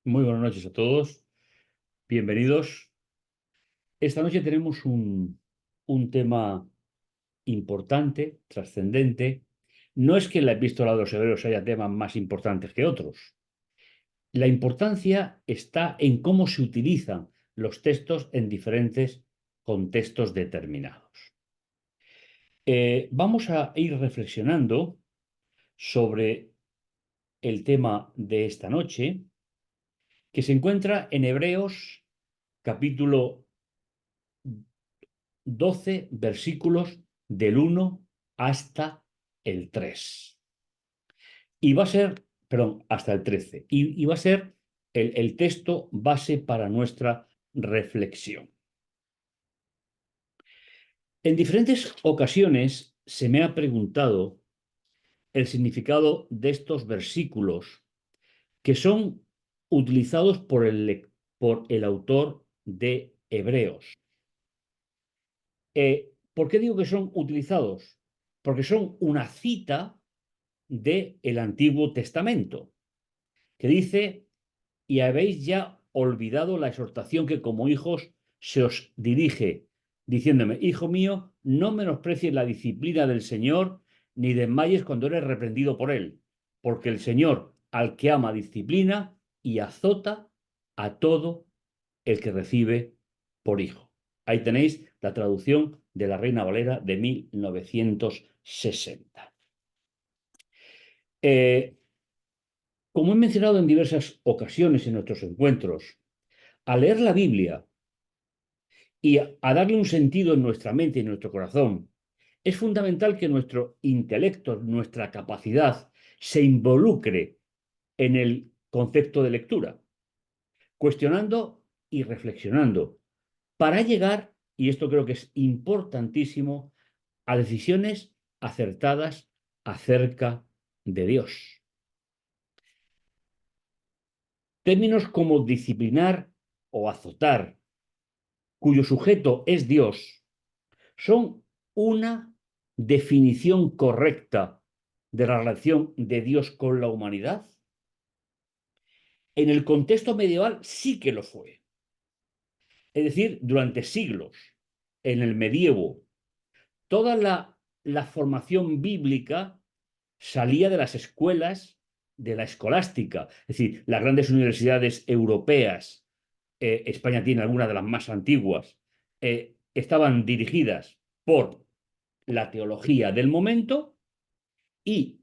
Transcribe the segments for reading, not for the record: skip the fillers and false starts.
Muy buenas noches a todos, bienvenidos. Esta noche tenemos un tema importante, trascendente. No es que en la epístola de los Hebreos haya temas más importantes que otros. La importancia está en cómo se utilizan los textos en diferentes contextos determinados. Vamos a ir reflexionando sobre el tema de esta noche, que se encuentra en Hebreos capítulo 12 versículos del 1 hasta el 3. Y va a ser, perdón, hasta el 13. Y va a ser el texto base para nuestra reflexión. En diferentes ocasiones se me ha preguntado el significado de estos versículos que son utilizados por el autor de Hebreos. ¿Por qué digo que son utilizados? Porque son una cita del Antiguo Testamento, que dice, y habéis ya olvidado la exhortación que como hijos se os dirige, diciéndome, hijo mío, no menosprecies la disciplina del Señor, ni desmayes cuando eres reprendido por él, porque el Señor al que ama disciplina y azota a todo el que recibe por hijo. Ahí tenéis la traducción de la Reina Valera de 1960. Como he mencionado en diversas ocasiones en nuestros encuentros, al leer la Biblia y a darle un sentido en nuestra mente y en nuestro corazón, es fundamental que nuestro intelecto, nuestra capacidad, se involucre en el concepto de lectura, cuestionando y reflexionando, para llegar, y esto creo que es importantísimo, a decisiones acertadas acerca de Dios. Términos como disciplinar o azotar, cuyo sujeto es Dios, son una definición correcta de la relación de Dios con la humanidad. En el contexto medieval sí que lo fue. Es decir, durante siglos, en el medievo, toda la formación bíblica salía de las escuelas de la escolástica. Es decir, las grandes universidades europeas, España tiene algunas de las más antiguas, estaban dirigidas por la teología del momento y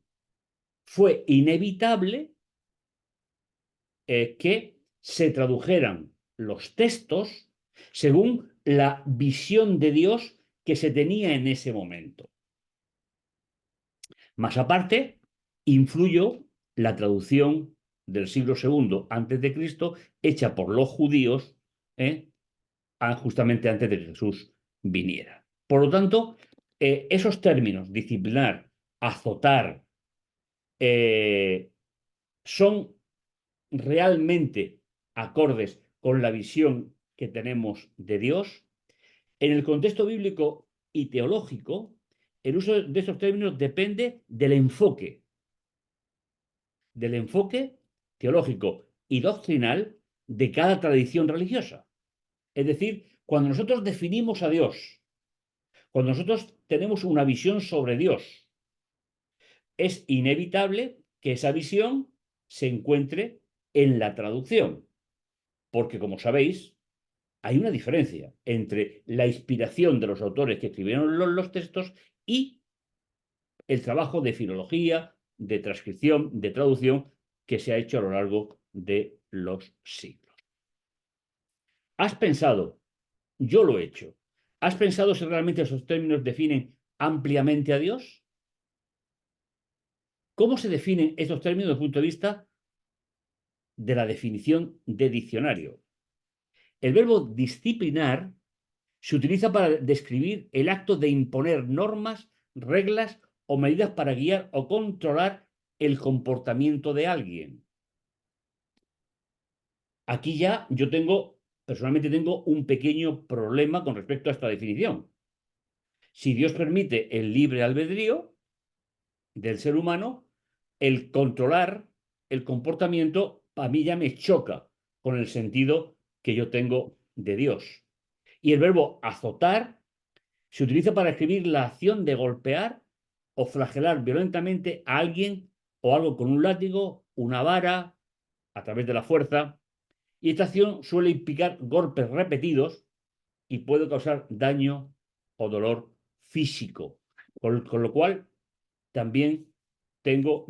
fue inevitable que se tradujeran los textos según la visión de Dios que se tenía en ese momento. Más aparte, influyó la traducción del siglo II antes de Cristo hecha por los judíos justamente antes de que Jesús viniera. Por lo tanto, esos términos, disciplinar, azotar, son realmente acordes con la visión que tenemos de Dios. En el contexto bíblico y teológico, el uso de estos términos depende del enfoque teológico y doctrinal de cada tradición religiosa. Es decir, cuando nosotros definimos a Dios, cuando nosotros tenemos una visión sobre Dios, es inevitable que esa visión se encuentre en la traducción, porque como sabéis, hay una diferencia entre la inspiración de los autores que escribieron los textos y el trabajo de filología, de transcripción, de traducción que se ha hecho a lo largo de los siglos. ¿Has pensado? Yo lo he hecho. ¿Has pensado si realmente esos términos definen ampliamente a Dios? ¿Cómo se definen estos términos desde el punto de vista de la definición de diccionario? El verbo disciplinar se utiliza para describir el acto de imponer normas, reglas o medidas para guiar o controlar el comportamiento de alguien. Aquí ya personalmente tengo un pequeño problema con respecto a esta definición. Si Dios permite el libre albedrío del ser humano, el controlar el comportamiento a mí ya me choca, con el sentido que yo tengo de Dios. Y el verbo azotar se utiliza para escribir la acción de golpear o flagelar violentamente a alguien o algo con un látigo, una vara, a través de la fuerza. Y esta acción suele implicar golpes repetidos y puede causar daño o dolor físico. Con lo cual, también tengo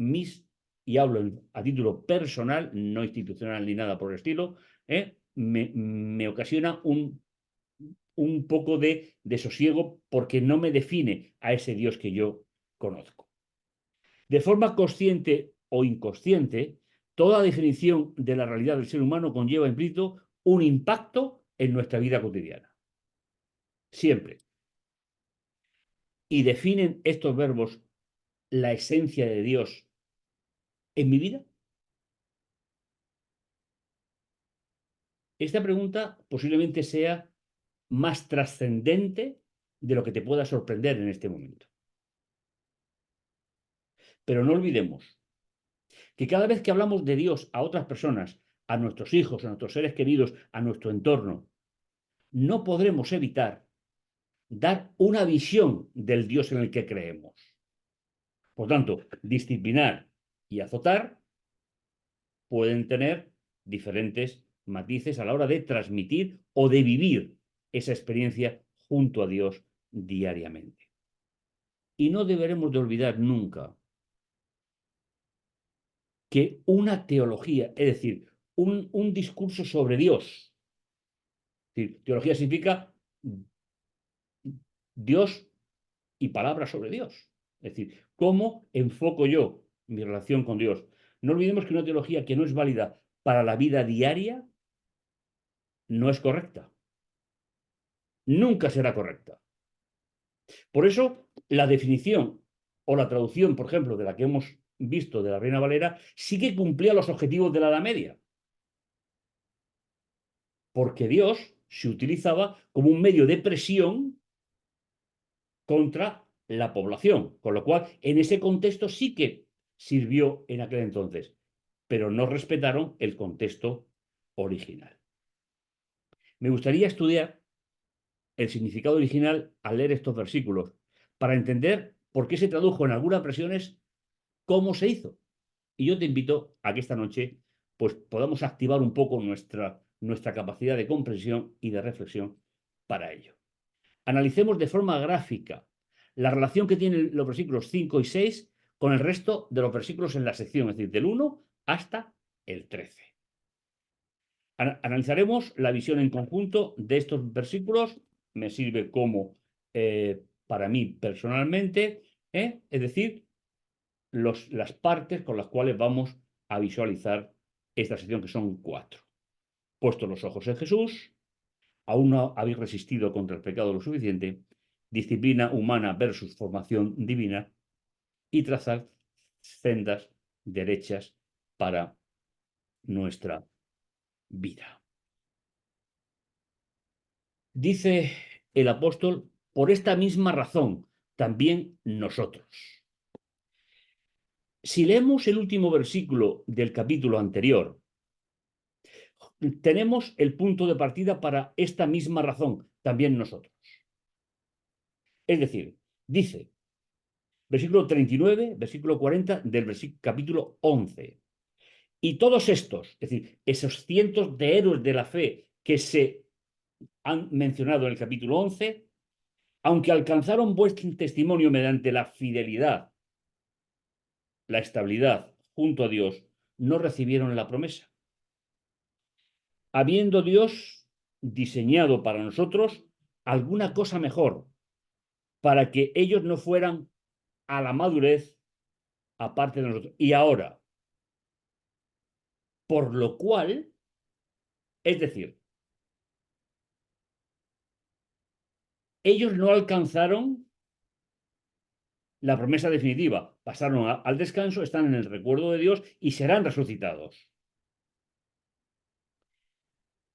y hablo a título personal, no institucional ni nada por el estilo, me ocasiona un poco de desosiego porque no me define a ese Dios que yo conozco. De forma consciente o inconsciente, toda definición de la realidad del ser humano conlleva implícito un impacto en nuestra vida cotidiana. Siempre. ¿Y definen estos verbos la esencia de Dios en mi vida? Esta pregunta posiblemente sea más trascendente de lo que te pueda sorprender en este momento. Pero no olvidemos que cada vez que hablamos de Dios a otras personas, a nuestros hijos, a nuestros seres queridos, a nuestro entorno, no podremos evitar dar una visión del Dios en el que creemos. Por tanto, disciplinar y azotar pueden tener diferentes matices a la hora de transmitir o de vivir esa experiencia junto a Dios diariamente. Y no deberemos de olvidar nunca que una teología, es decir, un discurso sobre Dios, es decir, teología significa Dios y palabras sobre Dios. Es decir, ¿cómo enfoco yo mi relación con Dios? No olvidemos que una teología que no es válida para la vida diaria no es correcta. Nunca será correcta. Por eso, la definición o la traducción, por ejemplo, de la que hemos visto de la Reina Valera, sí que cumplía los objetivos de la Edad Media. Porque Dios se utilizaba como un medio de presión contra la población. Con lo cual, en ese contexto sí que sirvió en aquel entonces, pero no respetaron el contexto original. Me gustaría estudiar el significado original al leer estos versículos para entender por qué se tradujo en algunas versiones, cómo se hizo. Y yo te invito a que esta noche pues, podamos activar un poco nuestra capacidad de comprensión y de reflexión para ello. Analicemos de forma gráfica la relación que tienen los versículos 5 y 6 con el resto de los versículos en la sección, es decir, del 1 hasta el 13. Analizaremos la visión en conjunto de estos versículos, me sirve como para mí personalmente, es decir, las partes con las cuales vamos a visualizar esta sección, que son 4. Puestos los ojos en Jesús, aún no habéis resistido contra el pecado lo suficiente, disciplina humana versus formación divina, y trazar sendas derechas para nuestra vida. Dice el apóstol, por esta misma razón, también nosotros. Si leemos el último versículo del capítulo anterior, tenemos el punto de partida para esta misma razón, también nosotros. Es decir, dice, versículo 39, versículo 40 del capítulo 11. Y todos estos, es decir, esos cientos de héroes de la fe que se han mencionado en el capítulo 11, aunque alcanzaron buen testimonio mediante la fidelidad, la estabilidad junto a Dios, no recibieron la promesa. Habiendo Dios diseñado para nosotros alguna cosa mejor, para que ellos no fueran a la madurez aparte de nosotros. Y ahora, por lo cual, es decir, ellos no alcanzaron la promesa definitiva, pasaron al descanso, están en el recuerdo de Dios y serán resucitados.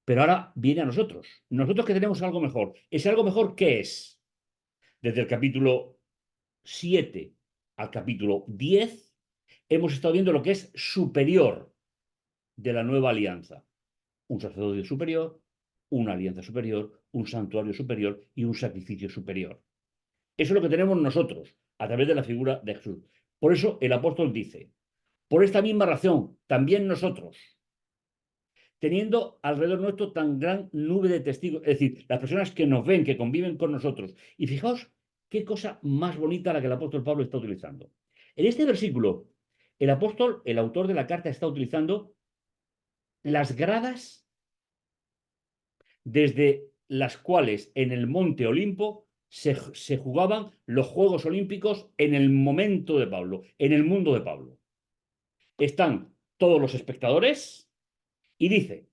Pero ahora viene a nosotros. Nosotros que tenemos algo mejor. ¿Ese algo mejor qué es? Desde el capítulo 7 al capítulo 10 hemos estado viendo lo que es superior de la nueva alianza. un sacerdocio superior, una alianza superior, un santuario superior y un sacrificio superior. Eso es lo que tenemos nosotros a través de la figura de Jesús. Por eso el apóstol dice, por esta misma razón, también nosotros, teniendo alrededor nuestro tan gran nube de testigos, es decir, las personas que nos ven, que conviven con nosotros. Y fijaos qué cosa más bonita la que el apóstol Pablo está utilizando. En este versículo, el apóstol, el autor de la carta, está utilizando las gradas desde las cuales en el monte Olimpo se jugaban los Juegos Olímpicos en el momento de Pablo, en el mundo de Pablo. Están todos los espectadores y dice,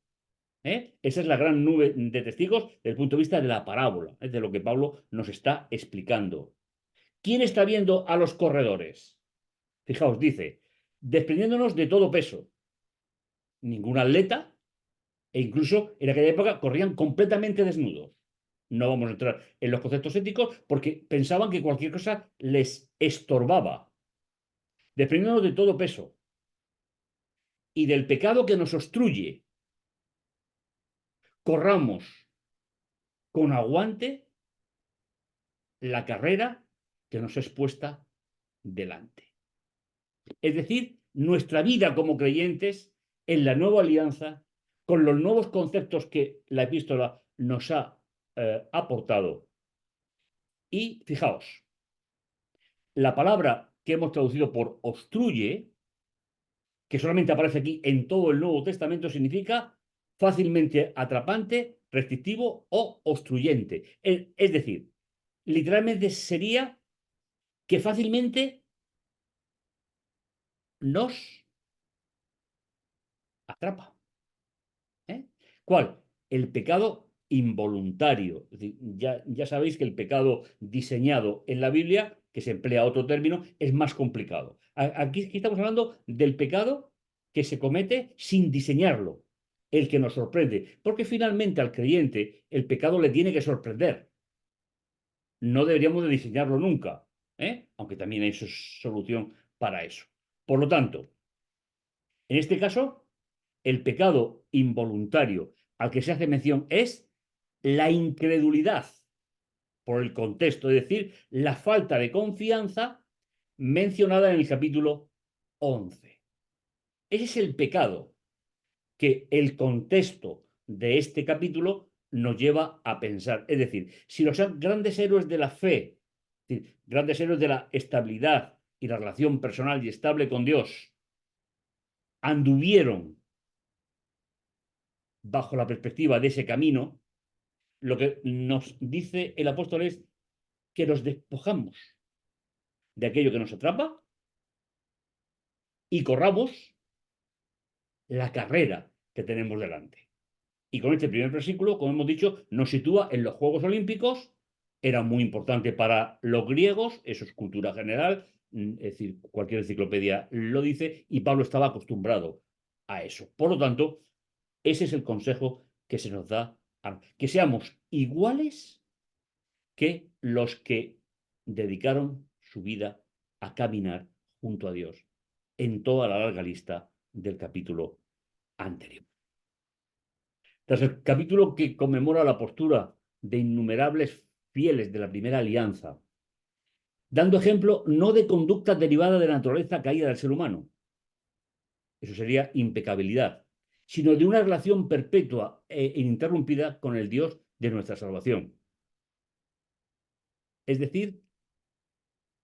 esa es la gran nube de testigos desde el punto de vista de la parábola, de lo que Pablo nos está explicando. ¿Quién está viendo a los corredores? Fijaos, dice, desprendiéndonos de todo peso. Ningún atleta, e incluso en aquella época corrían completamente desnudos. No vamos a entrar en los conceptos éticos porque pensaban que cualquier cosa les estorbaba. Desprendiéndonos de todo peso y del pecado que nos obstruye. Corramos con aguante la carrera que nos es puesta delante. Es decir, nuestra vida como creyentes en la nueva alianza, con los nuevos conceptos que la epístola nos ha aportado. Y fijaos, la palabra que hemos traducido por obstruye, que solamente aparece aquí en todo el Nuevo Testamento, significa fácilmente atrapante, restrictivo o obstruyente. Es decir, literalmente sería que fácilmente nos atrapa. ¿Cuál? El pecado involuntario. Es decir, ya sabéis que el pecado diseñado en la Biblia, que se emplea otro término, es más complicado. Aquí estamos hablando del pecado que se comete sin diseñarlo, el que nos sorprende, porque finalmente al creyente el pecado le tiene que sorprender. No deberíamos de diseñarlo nunca, aunque también hay solución para eso. Por lo tanto, en este caso, el pecado involuntario al que se hace mención es la incredulidad por el contexto, es decir, la falta de confianza mencionada en el capítulo 11. Ese es el pecado que el contexto de este capítulo nos lleva a pensar. Es decir, si los grandes héroes de la fe, es decir, grandes héroes de la estabilidad y la relación personal y estable con Dios, anduvieron bajo la perspectiva de ese camino, lo que nos dice el apóstol es que nos despojamos de aquello que nos atrapa y corramos la carrera que tenemos delante. Y con este primer versículo, como hemos dicho, nos sitúa en los Juegos Olímpicos. Era muy importante para los griegos, eso es cultura general, es decir, cualquier enciclopedia lo dice, y Pablo estaba acostumbrado a eso. Por lo tanto, ese es el consejo que se nos da, que seamos iguales que los que dedicaron su vida a caminar junto a Dios en toda la larga lista del capítulo anterior. Tras el capítulo que conmemora la postura de innumerables fieles de la primera alianza, dando ejemplo no de conducta derivada de la naturaleza caída del ser humano, eso sería impecabilidad, sino de una relación perpetua e ininterrumpida con el Dios de nuestra salvación. Es decir,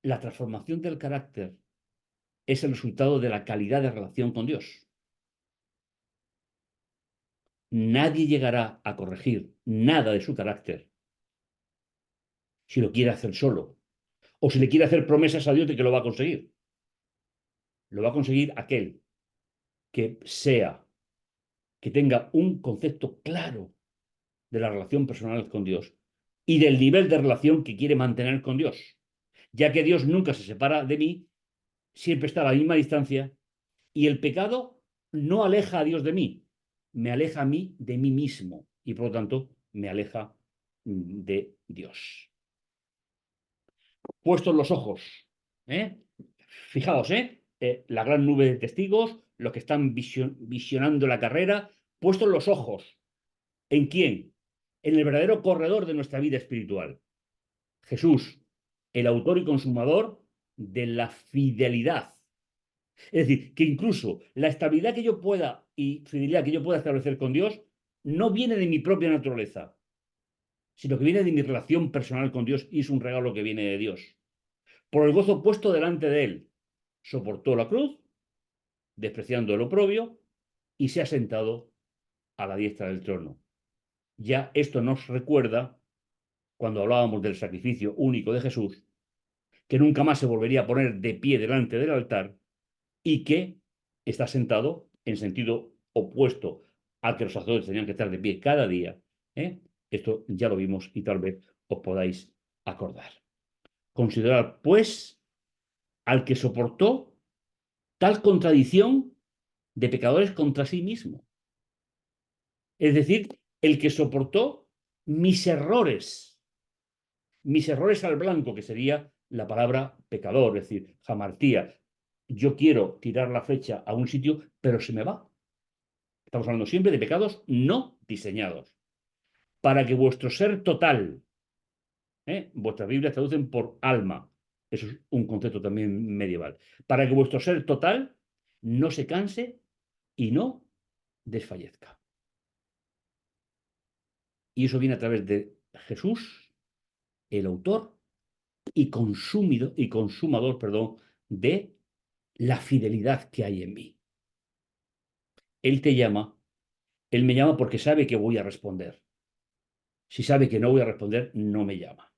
la transformación del carácter es el resultado de la calidad de relación con Dios. Nadie llegará a corregir nada de su carácter si lo quiere hacer solo o si le quiere hacer promesas a Dios de que lo va a conseguir. Lo va a conseguir aquel que que tenga un concepto claro de la relación personal con Dios y del nivel de relación que quiere mantener con Dios, ya que Dios nunca se separa de mí, siempre está a la misma distancia y el pecado no aleja a Dios de mí, me aleja a mí de mí mismo y por lo tanto me aleja de Dios. Puestos los ojos, ¿eh? Fijaos, la gran nube de testigos, los que están visionando la carrera, puestos los ojos. ¿En quién? En el verdadero corredor de nuestra vida espiritual. Jesús, el autor y consumador de la fidelidad. Es decir, que incluso la estabilidad que yo pueda y fidelidad que yo pueda establecer con Dios no viene de mi propia naturaleza, sino que viene de mi relación personal con Dios y es un regalo que viene de Dios. Por el gozo puesto delante de Él, soportó la cruz, despreciando el oprobio, y se ha sentado a la diestra del trono. Ya esto nos recuerda, cuando hablábamos del sacrificio único de Jesús, que nunca más se volvería a poner de pie delante del altar y que está sentado en sentido opuesto al que los sacerdotes tenían que estar de pie cada día. ¿eh? Esto ya lo vimos y tal vez os podáis acordar. Considerad, pues, al que soportó tal contradicción de pecadores contra sí mismo. Es decir, el que soportó mis errores al blanco, que sería la palabra pecador, es decir, jamartía. Yo quiero tirar la flecha a un sitio, pero se me va. Estamos hablando siempre de pecados no diseñados. Para que vuestro ser total, vuestras Biblias traducen por alma, eso es un concepto también medieval, para que vuestro ser total no se canse y no desfallezca. Y eso viene a través de Jesús, el autor y consumador, perdón, de la fidelidad que hay en mí. Él te llama, él me llama porque sabe que voy a responder. Si sabe que no voy a responder, no me llama.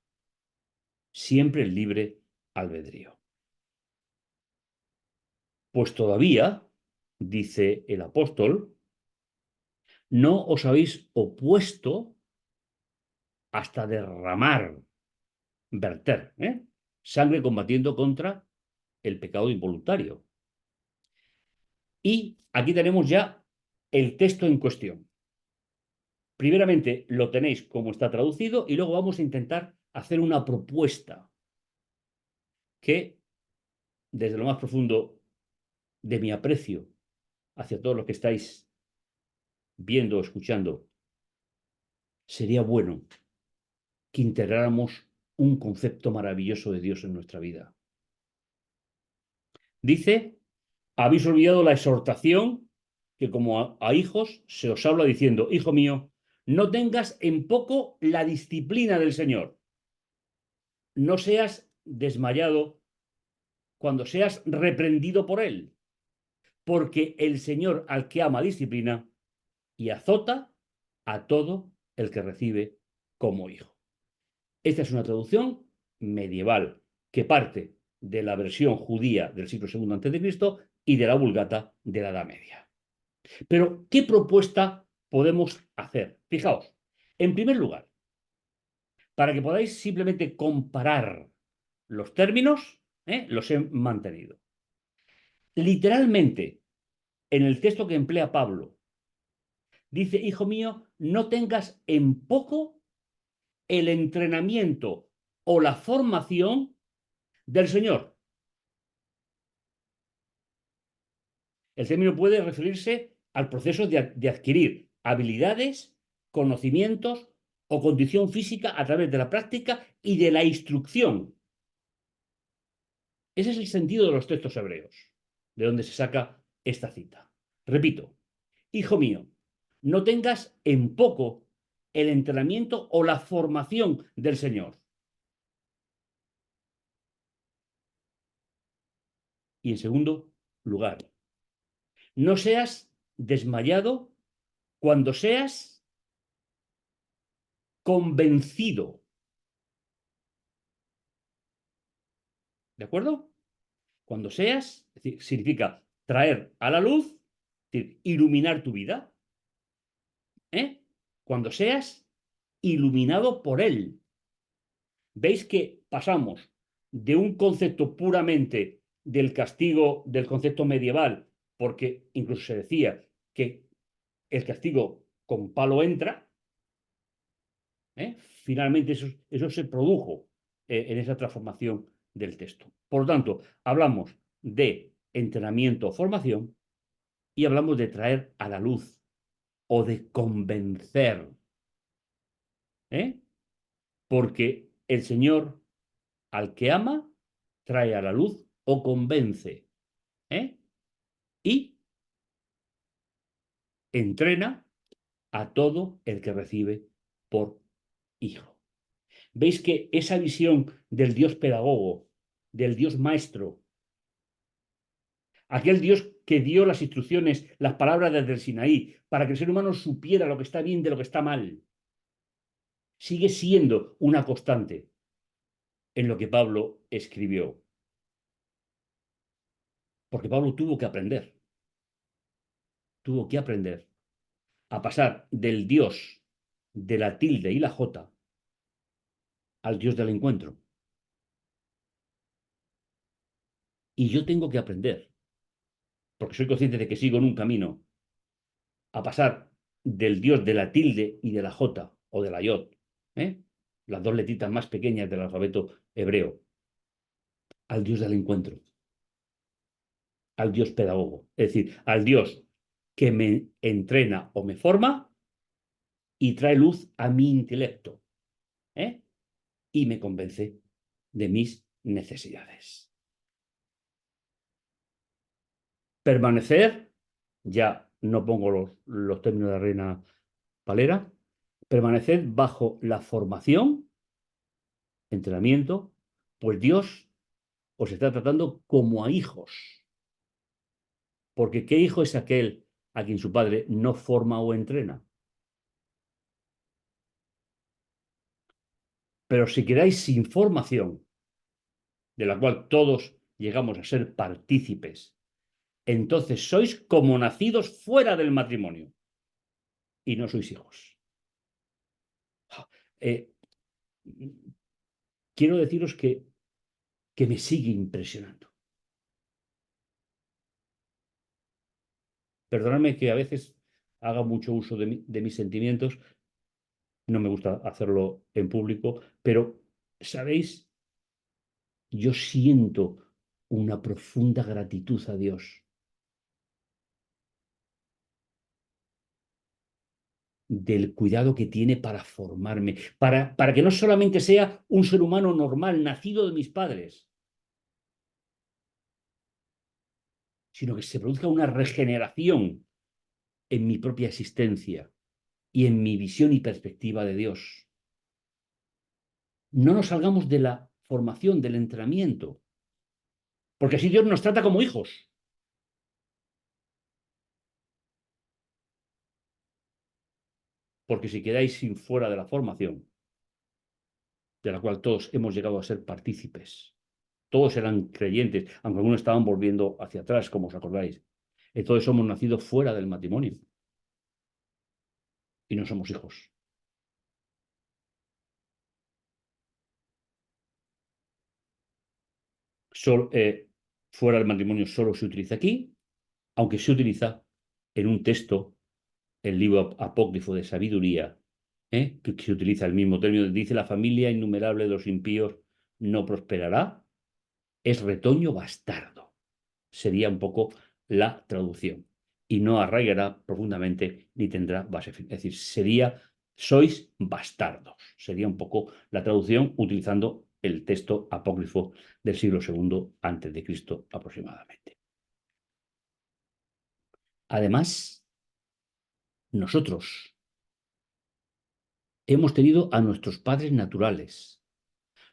Siempre el libre albedrío. Pues todavía, dice el apóstol, no os habéis opuesto hasta derramar, verter, sangre combatiendo contra el pecado involuntario. Y aquí tenemos ya el texto en cuestión. Primeramente lo tenéis como está traducido y luego vamos a intentar hacer una propuesta que desde lo más profundo de mi aprecio hacia todos los que estáis viendo o escuchando, sería bueno que integráramos un concepto maravilloso de Dios en nuestra vida. Dice, habéis olvidado la exhortación que como a hijos se os habla diciendo, hijo mío, no tengas en poco la disciplina del Señor. No seas desmayado cuando seas reprendido por Él, porque el Señor al que ama disciplina y azota a todo el que recibe como hijo. Esta es una traducción medieval que parte de la versión judía del siglo II a.C. y de la Vulgata de la Edad Media. Pero, ¿qué propuesta podemos hacer? Fijaos, en primer lugar, para que podáis simplemente comparar los términos, los he mantenido. Literalmente, en el texto que emplea Pablo, dice, hijo mío, no tengas en poco el entrenamiento o la formación del Señor. El término puede referirse al proceso de adquirir habilidades, conocimientos o condición física a través de la práctica y de la instrucción. Ese es el sentido de los textos hebreos, de donde se saca esta cita. Repito, hijo mío, no tengas en poco el entrenamiento o la formación del Señor. Y en segundo lugar, no seas desmayado cuando seas convencido. ¿De acuerdo? Cuando seas, es decir, significa traer a la luz, es decir, iluminar tu vida. Cuando seas iluminado por Él. Veis que pasamos de un concepto puramente del castigo, del concepto medieval, porque incluso se decía que el castigo con palo entra, finalmente eso se produjo en esa transformación del texto. Por lo tanto, hablamos de entrenamiento o formación y hablamos de traer a la luz o de convencer, ¿eh? Porque el Señor al que ama trae a la luz o convence, ¿eh? Y entrena a todo el que recibe por hijo. ¿Veis que esa visión del Dios pedagogo, del Dios maestro, aquel Dios que dio las instrucciones, las palabras desde el Sinaí, para que el ser humano supiera lo que está bien de lo que está mal, sigue siendo una constante en lo que Pablo escribió? Porque Pablo tuvo que aprender a pasar del Dios de la tilde y la jota al Dios del encuentro. Y yo tengo que aprender, porque soy consciente de que sigo en un camino, a pasar del Dios de la tilde y de la jota, o de la yod, ¿eh? Las dos letritas más pequeñas del alfabeto hebreo, al Dios del encuentro, al Dios pedagogo, es decir, al Dios que me entrena o me forma y trae luz a mi intelecto, ¿eh? Y me convence de mis necesidades. Permanecer, ya no pongo los términos de Reina Valera, permanecer bajo la formación, entrenamiento, pues Dios os está tratando como a hijos. Porque ¿qué hijo es aquel a quien su padre no forma o entrena? Pero si quedáis sin formación, de la cual todos llegamos a ser partícipes, entonces sois como nacidos fuera del matrimonio y no sois hijos. Eh, quiero deciros que me sigue impresionando. Perdonadme que a veces haga mucho uso de mis sentimientos, no me gusta hacerlo en público, pero, ¿sabéis? Yo siento una profunda gratitud a Dios del cuidado que tiene para formarme, para que no solamente sea un ser humano normal, nacido de mis padres, sino que se produzca una regeneración en mi propia existencia y en mi visión y perspectiva de Dios. No nos salgamos de la formación, del entrenamiento, porque así Dios nos trata como hijos. Porque si quedáis sin fuera de la formación, de la cual todos hemos llegado a ser partícipes, todos eran creyentes, aunque algunos estaban volviendo hacia atrás, como os acordáis. Entonces somos nacidos fuera del matrimonio y no somos hijos. Solo, fuera del matrimonio solo se utiliza aquí, aunque se utiliza en un texto, el libro apócrifo de sabiduría, que se utiliza el mismo término, dice la familia innumerable de los impíos no prosperará, es retoño bastardo. Sería un poco la traducción. Y no arraigará profundamente ni tendrá base firme. Es decir, sois bastardos. Sería un poco la traducción utilizando el texto apócrifo del siglo II antes de Cristo aproximadamente. Además, nosotros hemos tenido a nuestros padres naturales,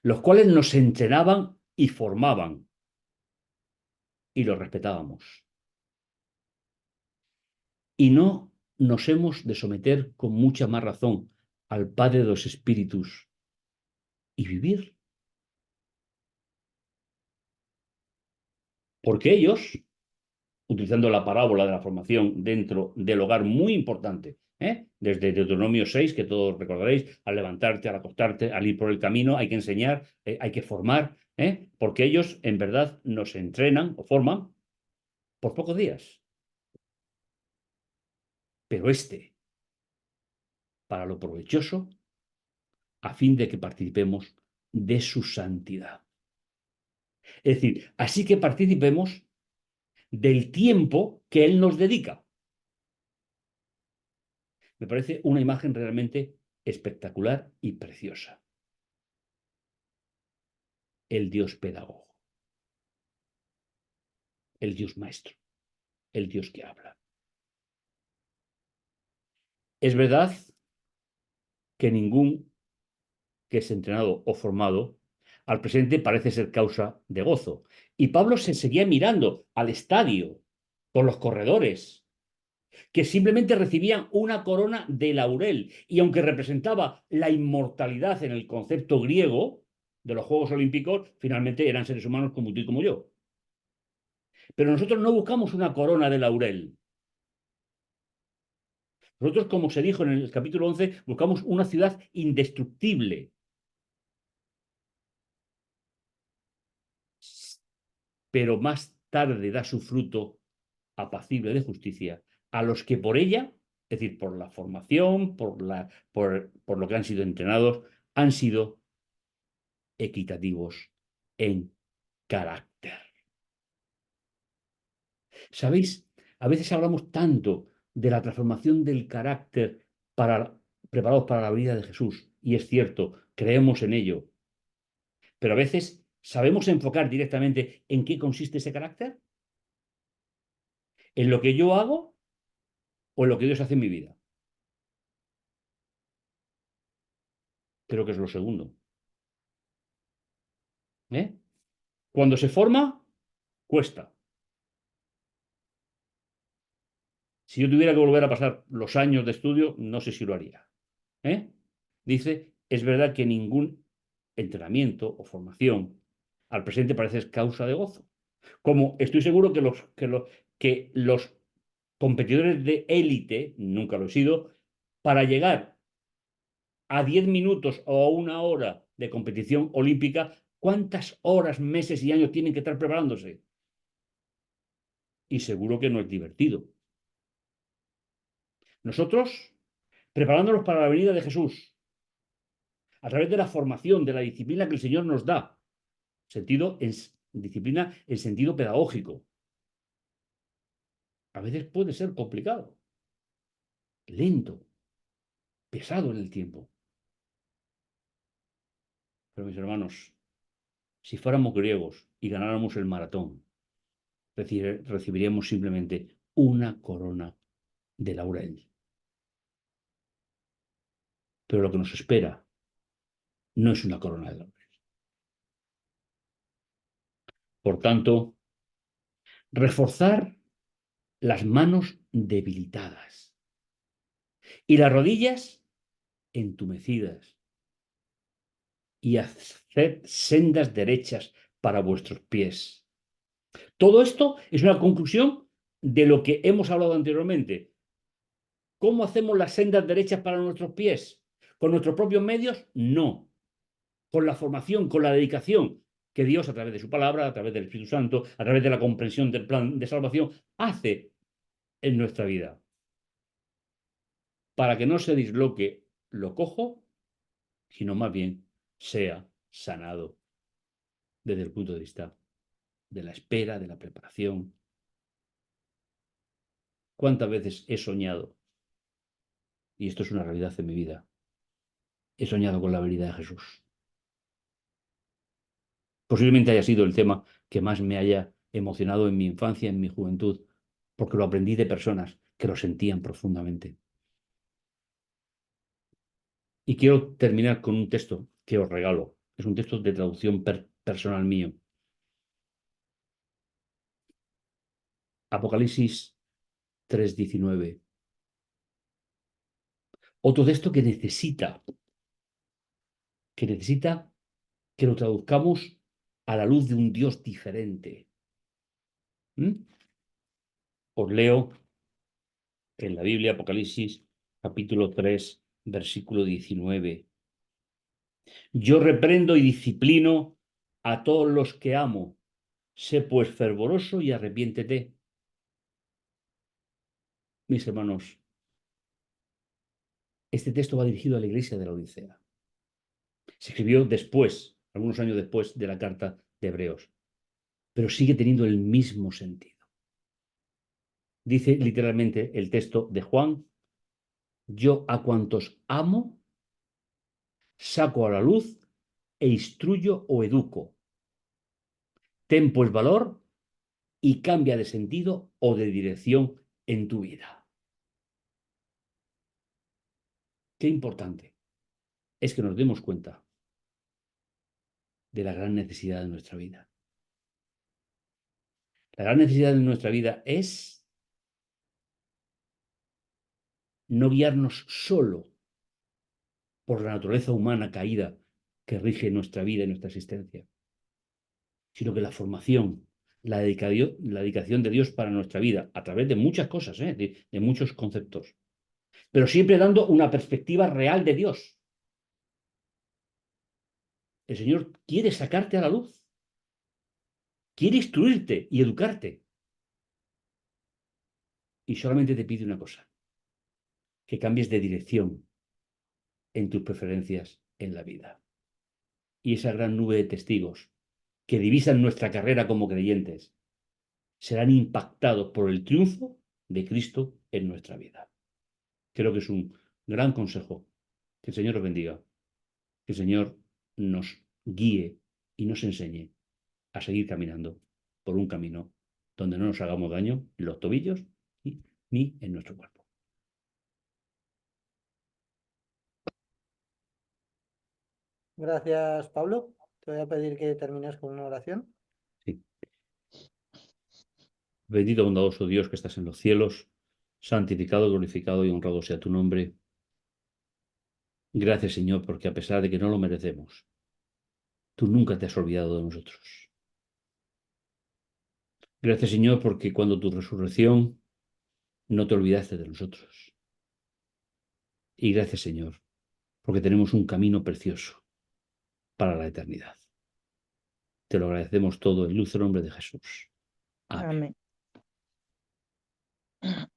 los cuales nos entrenaban y formaban, y los respetábamos. Y no nos hemos de someter con mucha más razón al Padre de los Espíritus y vivir. Porque ellos, utilizando la parábola de la formación dentro del hogar, muy importante, desde Deuteronomio 6, que todos recordaréis, al levantarte, al acostarte, al ir por el camino, hay que enseñar, hay que formar, porque ellos en verdad nos entrenan o forman por pocos días. Pero para lo provechoso, a fin de que participemos de su santidad. Es decir, así que participemos del tiempo que Él nos dedica. Me parece una imagen realmente espectacular y preciosa. El Dios pedagogo, el Dios maestro, el Dios que habla. Es verdad que ningún que es entrenado o formado al presente parece ser causa de gozo. Y Pablo se seguía mirando al estadio por los corredores, que simplemente recibían una corona de laurel. Y aunque representaba la inmortalidad en el concepto griego de los Juegos Olímpicos, finalmente eran seres humanos como tú y como yo. Pero nosotros no buscamos una corona de laurel. Nosotros, como se dijo en el capítulo 11, buscamos una ciudad indestructible, pero más tarde da su fruto apacible de justicia a los que por ella, es decir, por la formación, por lo que han sido entrenados, han sido equitativos en carácter. ¿Sabéis? A veces hablamos tanto de la transformación del carácter para, preparados para la venida de Jesús, y es cierto, creemos en ello, pero a veces sabemos enfocar directamente en qué consiste ese carácter, en lo que yo hago o en lo que Dios hace en mi vida. Creo que es lo segundo. ¿Eh? Cuando se forma, cuesta. Si yo tuviera que volver a pasar los años de estudio, no sé si lo haría. ¿Eh? Dice, es verdad que ningún entrenamiento o formación al presente parece causa de gozo. Como estoy seguro que los competidores de élite, nunca lo he sido, para llegar a 10 minutos o a una hora de competición olímpica, ¿cuántas horas, meses y años tienen que estar preparándose? Y seguro que no es divertido. Nosotros, preparándonos para la venida de Jesús, a través de la formación, de la disciplina que el Señor nos da, disciplina en sentido pedagógico, a veces puede ser complicado, lento, pesado en el tiempo. Pero mis hermanos, si fuéramos griegos y ganáramos el maratón, recibiríamos simplemente una corona de laurel. Pero lo que nos espera no es una corona de laurel. Por tanto, reforzar las manos debilitadas y las rodillas entumecidas y haced sendas derechas para vuestros pies. Todo esto es una conclusión de lo que hemos hablado anteriormente. ¿Cómo hacemos las sendas derechas para nuestros pies? ¿Con nuestros propios medios? No. Con la formación, con la dedicación que Dios, a través de su palabra, a través del Espíritu Santo, a través de la comprensión del plan de salvación, hace en nuestra vida. Para que no se disloque lo cojo, sino más bien sea sanado desde el punto de vista de la espera, de la preparación. ¿Cuántas veces he soñado? Y esto es una realidad en mi vida. He soñado con la venida de Jesús. Posiblemente haya sido el tema que más me haya emocionado en mi infancia, en mi juventud, porque lo aprendí de personas que lo sentían profundamente. Y quiero terminar con un texto que os regalo. Es un texto de traducción personal mío. Apocalipsis 3:19. Otro texto que necesita que lo traduzcamos a la luz de un Dios diferente. ¿Mm? Os leo en la Biblia, Apocalipsis, capítulo 3, versículo 19. Yo reprendo y disciplino a todos los que amo. Sé pues fervoroso y arrepiéntete. Mis hermanos, este texto va dirigido a la iglesia de la Odisea. Se escribió después, algunos años después de la carta de Hebreos, pero sigue teniendo el mismo sentido. Dice literalmente el texto de Juan Yo a cuantos amo, saco a la luz e instruyo o educo. Ten pues valor y cambia de sentido o de dirección en tu vida. Qué importante es que nos demos cuenta de la gran necesidad de nuestra vida. La gran necesidad de nuestra vida es no guiarnos solo por la naturaleza humana caída que rige nuestra vida y nuestra existencia, sino que la formación, la dedicación de Dios para nuestra vida, a través de muchas cosas, de muchos conceptos, pero siempre dando una perspectiva real de Dios. El Señor quiere sacarte a la luz, quiere instruirte y educarte. Y solamente te pide una cosa, que cambies de dirección en tus preferencias en la vida. Y esa gran nube de testigos que divisan nuestra carrera como creyentes serán impactados por el triunfo de Cristo en nuestra vida. Creo que es un gran consejo. Que el Señor os bendiga. Que el Señor nos guíe y nos enseñe a seguir caminando por un camino donde no nos hagamos daño en los tobillos ni en nuestro cuerpo. Gracias, Pablo. Te voy a pedir que termines con una oración. Sí. Bendito, bondadoso Dios que estás en los cielos, santificado, glorificado y honrado sea tu nombre. Gracias, Señor, porque a pesar de que no lo merecemos, tú nunca te has olvidado de nosotros. Gracias, Señor, porque cuando tu resurrección no te olvidaste de nosotros. Y gracias, Señor, porque tenemos un camino precioso para la eternidad. Te lo agradecemos todo en luz y nombre de Jesús. Amén. Amén.